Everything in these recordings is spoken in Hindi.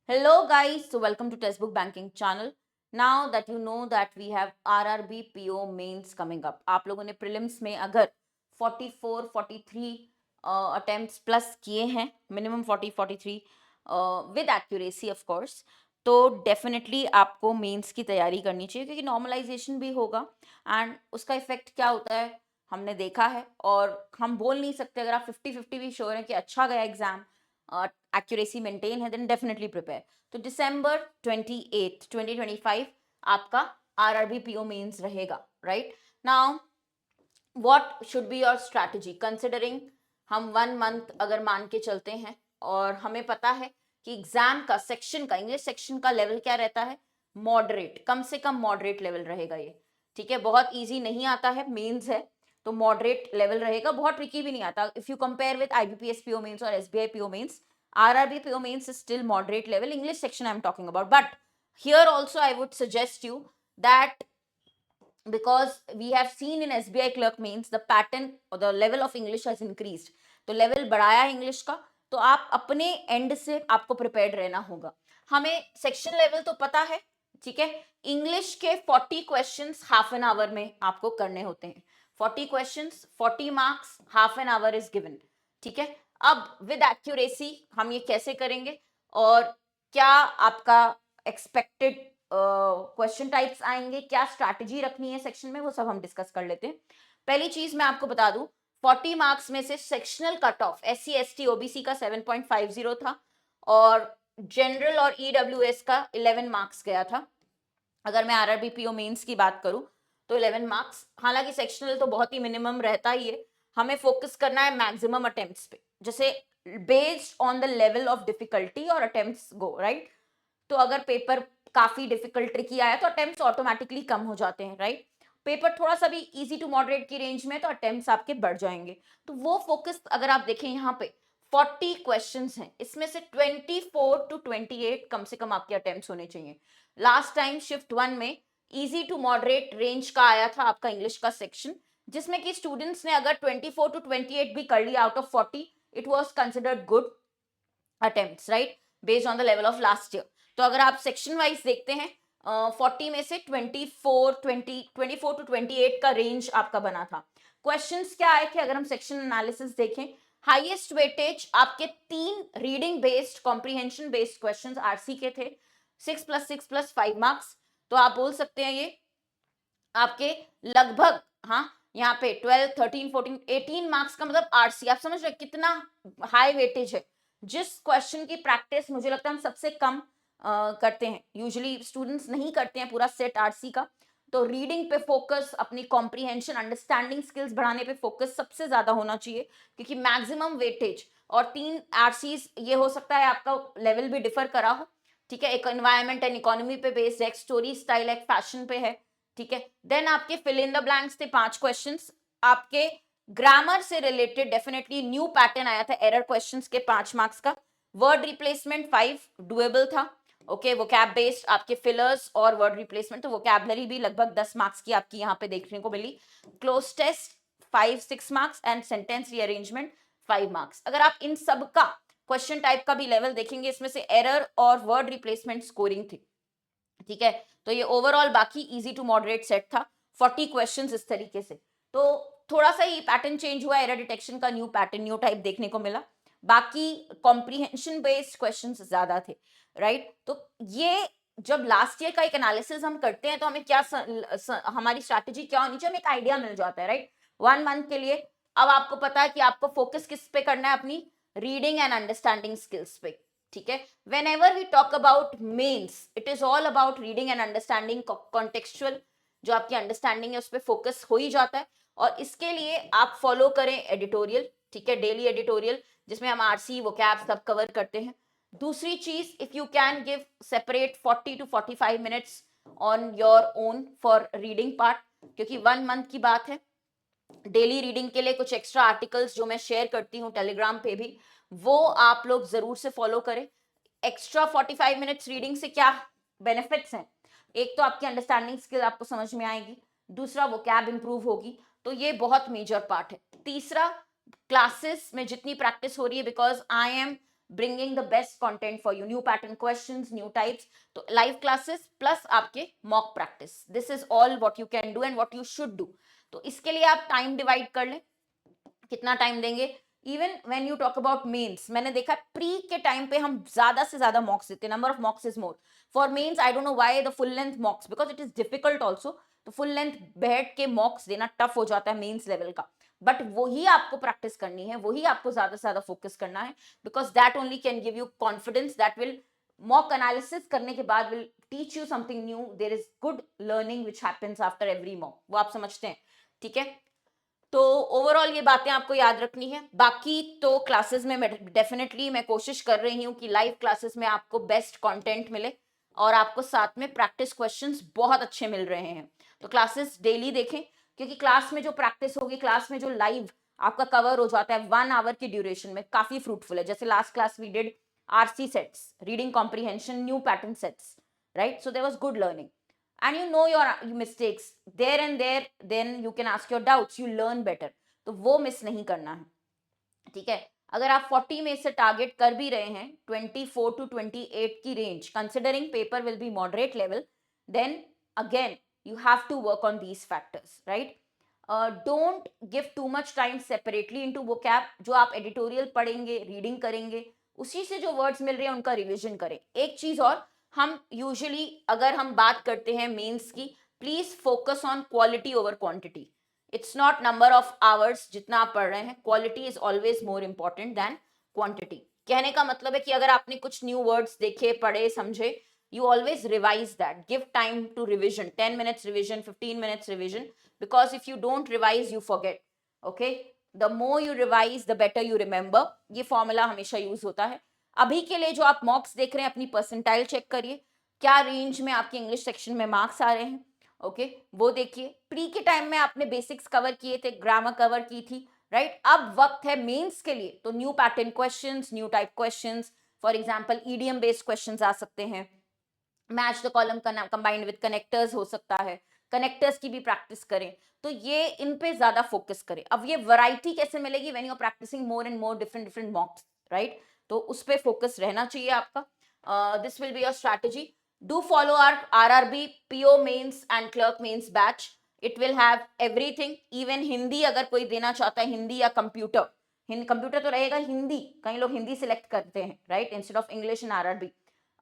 Hello guys, so welcome to Textbook Banking channel. Now that you know that we have RRB PO mains coming up, आप लोगों ने prelims में अगर 44, 43 attempts plus किए हैं, minimum 40, 43 with accuracy of course, तो definitely आपको मेंस की तैयारी करनी चाहिए क्योंकि नॉर्मलाइजेशन भी होगा एंड उसका इफेक्ट क्या होता है हमने देखा है और हम बोल नहीं सकते अगर आप 50-50 भी श्योर हैं कि अच्छा गया एग्जाम एक्यूरेसी मेंटेन है देन डेफिनेटली प्रिपेयर. तो दिसंबर 28 2025 आपका आरआरबी पीओ मेंस रहेगा. Right now what should be your strategy considering हम 1 मंथ अगर मान के चलते हैं और हमें पता है कि एग्जाम का सेक्शन का इंग्लिश सेक्शन का लेवल क्या रहता है, मॉडरेट, कम से कम मॉडरेट लेवल रहेगा ये. ठीक है, बहुत इजी नहीं आता है, मेंस है तो मॉडरेट लेवल रहेगा, बहुत ट्रिकी भी नहीं आता. If you compare with IBPS PO mains और SBI PO mains, RRB PO mains is still moderate level. English section I am talking about, but here also I would suggest you that because we have seen in SBI clerk means the pattern or the level of English has increased, तो लेवल बढ़ाया है इंग्लिश का, तो आप अपने एंड से आपको प्रिपेयर्ड रहना होगा. हमें सेक्शन लेवल तो पता है, ठीक है, इंग्लिश के 40 क्वेश्चंस हाफ एन आवर में आपको करने होते हैं. 40 questions 40 marks, half an hour is given. ठीक है, अब विद एक्यूरेसी हम ये कैसे करेंगे और क्या आपका एक्सपेक्टेड क्वेश्चन टाइप्स आएंगे, क्या स्ट्रैटेजी रखनी है सेक्शन में, वो सब हम डिस्कस कर लेते हैं. पहली चीज मैं आपको बता दूं, 40 मार्क्स में से sectional cut off SC ST OBC का 7.50 था और जनरल और EWS का 11 मार्क्स गया था. अगर मैं आरआरबी पीओ मेंस की बात करूं तो 11 मार्क्स, हालांकि सेक्शनल तो बहुत ही मिनिमम रहता ही है, हमें फोकस करना है मैक्सिमम अटेम्प्ट्स पे, जैसे based on the level of difficulty और अटेम्प्ट्स गो राइट. तो अगर पेपर काफी डिफिकल्ट ट्रिकी आया तो अटेम्प्ट्स ऑटोमेटिकली कम हो जाते हैं राइट. पेपर थोड़ा सा भी इजी टू मॉडरेट की रेंज में तो अटेम्प्ट्स आपके बढ़ जाएंगे. तो वो फोकस अगर आप देखें यहाँ पे 40 क्वेश्चंस हैं, इसमें से 24 to 28 कम से कम आपके अटेम्प्ट्स होने चाहिए. लास्ट टाइम शिफ्ट 1 में इजी टू मॉडरेट रेंज का आया था आपका इंग्लिश का सेक्शन, जिसमें कि स्टूडेंट्स ने अगर 24 to 28 भी कर लिया out of 40, it was considered good attempts right, based on the level of last year. तो अगर आप सेक्शन वाइज देखते हैं 40 में से 24 to 28 का रेंज आपका बना था. क्वेश्चंस क्या आए थे अगर हम सेक्शन एनालिसिस देखें, हाईएस्ट वेटेज आपके 3 reading based comprehension based questions RC के थे, 6+6+5 मार्क्स. तो आप बोल सकते हैं ये आपके लगभग, हाँ यहाँ पे 12, 13, 14, 18 मार्क्स का मतलब आरसी. आप समझ रहे कितना हाई वेटेज है. जिस क्वेश्चन की प्रैक्टिस मुझे लगता है हम सबसे कम करते हैं, यूजुअली स्टूडेंट्स नहीं करते हैं पूरा सेट आरसी का, तो रीडिंग पे फोकस, अपनी कॉम्प्रिहेंशन अंडरस्टैंडिंग स्किल्स बढ़ाने पे फोकस सबसे ज्यादा होना चाहिए क्योंकि मैक्सिमम वेटेज और 3 आरसीज, ये हो सकता है आपका लेवल भी डिफर करा हो. ठीक है, एक एनवायरमेंट एंड इकोनॉमी पे बेस्ड, एक स्टोरी स्टाइल, एक फैशन पे है. ठीक है, देन आपके फिल इन द ब्लैंक्स थे 5 क्वेश्चंस. आपके ग्रामर से रिलेटेड डेफिनेटली न्यू पैटर्न आया था एरर क्वेश्चंस के 5 मार्क्स का. वर्ड रिप्लेसमेंट 5 डुएबल था. ओके, वोकैब बेस्ड आपके फिलर्स और वर्ड रिप्लेसमेंट, तो वोकैबलरी भी लगभग 10 मार्क्स की आपकी यहाँ पे देखने को मिली. Cloze test 5-6 marks and sentence rearrangement 5 marks. अगर आप इन सब का क्वेश्चन टाइप का भी लेवल देखेंगे, इसमें से एरर और वर्ड रिप्लेसमेंट स्कोरिंग थी. ठीक है, तो ये ओवरऑल बाकी इजी टू मॉडरेट सेट था. 40 क्वेश्चंस इस तरीके से, तो थोड़ा सा ही पैटर्न चेंज हुआ, एरर डिटेक्शन का न्यू पैटर्न, न्यू टाइप देखने को मिला. बाकी कॉम्प्रिहेंशन बेस्ड क्वेश्चंस ज्यादा थे राइट. तो ये जब लास्ट ईयर का एक एनालिसिस हम करते हैं तो हमें क्या हमारी स्ट्रैटेजी क्या होनी चाहिए, हमें एक आइडिया मिल जाता है राइट 1 मंथ के लिए. अब आपको पता है कि आपको फोकस किस पे करना है, अपनी रीडिंग एंड अंडरस्टैंडिंग स्किल्स पे. ठीक है, whenever we talk about mains, it is all about reading and understanding contextual, जो आपकी अंडरस्टैंडिंग है उस पर फोकस हो ही जाता है. और इसके लिए आप फॉलो करें एडिटोरियल. ठीक है, डेली एडिटोरियल जिसमें हम आरसी वोकैब सब कवर करते हैं. दूसरी चीज, if you can give separate 40 to 45 minutes on your own for reading part, क्योंकि 1 मंथ की बात है. डेली रीडिंग के लिए कुछ एक्स्ट्रा आर्टिकल्स जो मैं शेयर करती हूँ टेलीग्राम पे भी, वो आप लोग जरूर से फॉलो करें. एक्स्ट्रा 45 मिनट्स रीडिंग से क्या बेनिफिट्स हैं, एक तो आपकी अंडरस्टैंडिंग स्किल आपको समझ में आएगी, दूसरा वो कैब इंप्रूव होगी, तो ये बहुत मेजर पार्ट है. तीसरा, क्लासेस में जितनी प्रैक्टिस हो रही है, because I am bringing the best content for you, new pattern questions, new types. तो लाइव क्लासेस प्लस आपके mock practice, this is all what you can do and what you should do. तो इसके लिए आप टाइम डिवाइड कर लें, कितना टाइम देंगे। Even when you talk about mains, मैंने देखा प्री के टाइम पे हम ज्यादा से ज्यादा मॉक्स देते हैं, number of mocks is more. For mains I don't know why the full length mocks, because it is difficult also. तो फुल लेंथ बैठ के मॉक्स देना टफ हो जाता है मेंस लेवल का, बट वही आपको प्रैक्टिस करनी है, वही आपको ज्यादा से ज्यादा फोकस करना है, because that only can give you confidence, that will mock analysis करने के बाद will teach you something new, there is good learning which happens after every mock, वो आप समझते हैं, ठीक है। तो ओवरऑल ये बातें आपको याद रखनी है। बाकी तो क्लासेस में डेफिनेटली मैं कोशिश कर रही हूँ कि लाइव क्लासेस में आपको बेस्ट कंटेंट मिले और आपको साथ में प्रैक्टिस क्वेश्चंस बहुत अच्छे मिल रहे हैं। तो क्लासेस डेली देखें, क्योंकि क्लास में जो प्रैक्टिस होगी, क्लास में जो लाइव आपका कवर हो जाता है 1 आवर की ड्यूरेशन में, काफी फ्रूटफुल है। जैसे last class we did RC sets, reading comprehension, new pattern sets, right? So there was good learning and you know your mistakes there and there, then you can ask your doubts, you learn better। तो वो मिस नहीं करना है, ठीक है। अगर आप 40 में से टारगेट कर भी रहे हैं 24 to 28 की range, considering paper will be moderate level, then again you have to work on these factors, right? Don't give too much time separately into vocab. जो आप एडिटोरियल पढ़ेंगे, रीडिंग करेंगे, उसी से जो वर्ड्स मिल रहे हैं उनका रिविजन करें। एक चीज और, हम यूजुअली अगर हम बात करते हैं मेंस की, please focus on quality over quantity. It's not number of hours जितना आप पढ़ रहे हैं, quality is always more important than quantity. कहने का मतलब है कि अगर आपने कुछ न्यू वर्ड्स देखे, पढ़े, समझे, you always revise that, give time to revision, 10 minutes revision, 15 minutes revision, because if you don't revise you forget, okay? The more you revise the better you remember, ये फॉर्मूला हमेशा यूज होता है। अभी के लिए जो आप मॉक्स देख रहे हैं, अपनी परसेंटाइल चेक करिए, क्या रेंज में आपके इंग्लिश सेक्शन में मार्क्स आ रहे हैं, ओके? वो देखिए। प्री के टाइम में आपने बेसिक्स कवर किए थे, ग्रामर कवर की थी, राइट? अब वक्त है मेंस के लिए, तो new pattern questions, new type questions, for example EDM based questions आ सकते हैं, match the column combined with connectors हो सकता है, कनेक्टर्स की भी प्रैक्टिस करें। तो ये इन पे ज्यादा फोकस करें। अब ये वैरायटी कैसे मिलेगी? When you are practising more and more different different mocks, right? तो उस पे फोकस रहना चाहिए आपका। This will be your strategy. Do follow our RRB PO mains and clerk mains batch, it will have everything. Even Hindi अगर कोई देना चाहता है, हिंदी या कंप्यूटर, कंप्यूटर तो रहेगा, हिंदी कई लोग हिंदी सिलेक्ट करते हैं, right, instead of English and RRB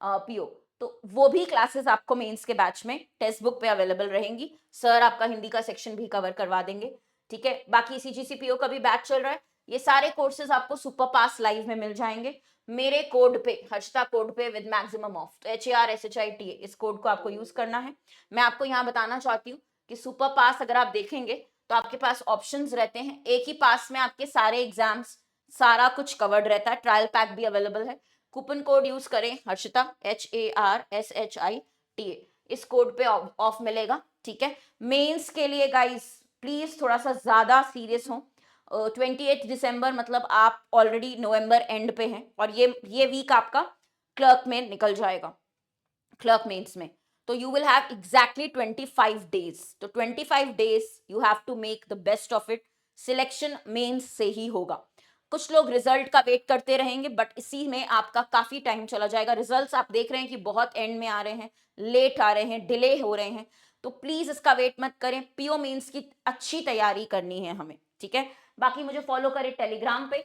PO, तो वो भी क्लासेस आपको मेंस के बैच में टेक्स्ट बुक पे अवेलेबल रहेंगी। सर आपका हिंदी का सेक्शन भी कवर करवा देंगे, ठीक है। बाकी सीजीसी पीओ का भी बैच चल रहा है। ये सारे कोर्सेज आपको सुपर पास लाइव में मिल जाएंगे मेरे कोड पे, हर्षिता कोड पे, विद मैक्सिमम ऑफ, तो HARSHITA, इस कोड को आपको यूज करना है। मैं आपको यहाँ बताना चाहती हूँ कि सुपर पास अगर आप देखेंगे तो आपके पास ऑप्शंस रहते हैं। एक ही पास में आपके सारे एग्जाम्स, सारा कुछ कवर्ड रहता है, ट्रायल पैक भी अवेलेबल है। कूपन कोड यूज करें हर्षिता, HARSHITA, इस कोड पे ऑफ मिलेगा, ठीक है। मेंस के लिए गाइस प्लीज थोड़ा सा ज्यादा सीरियस हो। 28 दिसंबर मतलब आप ऑलरेडी नवंबर एंड पे हैं, और ये वीक आपका क्लर्क में निकल जाएगा, क्लर्क मेंस में। तो you will have exactly 25 days. तो 25 days you have to make the best of it. Selection mains से ही होगा। कुछ लोग रिजल्ट का वेट करते रहेंगे, बट इसी में आपका काफी टाइम चला जाएगा। रिजल्ट्स आप देख रहे हैं कि बहुत एंड में आ रहे हैं, लेट आ रहे हैं, डिले हो रहे हैं, तो प्लीज इसका वेट मत करें। पीओ मेंस की अच्छी तैयारी करनी है हमें, ठीक है। बाकी मुझे फॉलो करें टेलीग्राम पे,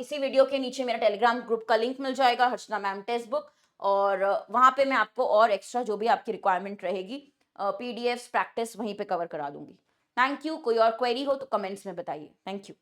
इसी वीडियो के नीचे मेरा टेलीग्राम ग्रुप का लिंक मिल जाएगा, हर्षिता मैम टेक्स्ट बुक, और वहां पे मैं आपको और एक्स्ट्रा जो भी आपकी रिक्वायरमेंट रहेगी, पीडीएफ प्रैक्टिस वहीं पे कवर करा दूंगी। Thank you. कोई और क्वेरी हो तो कमेंट्स में बताइए। Thank you.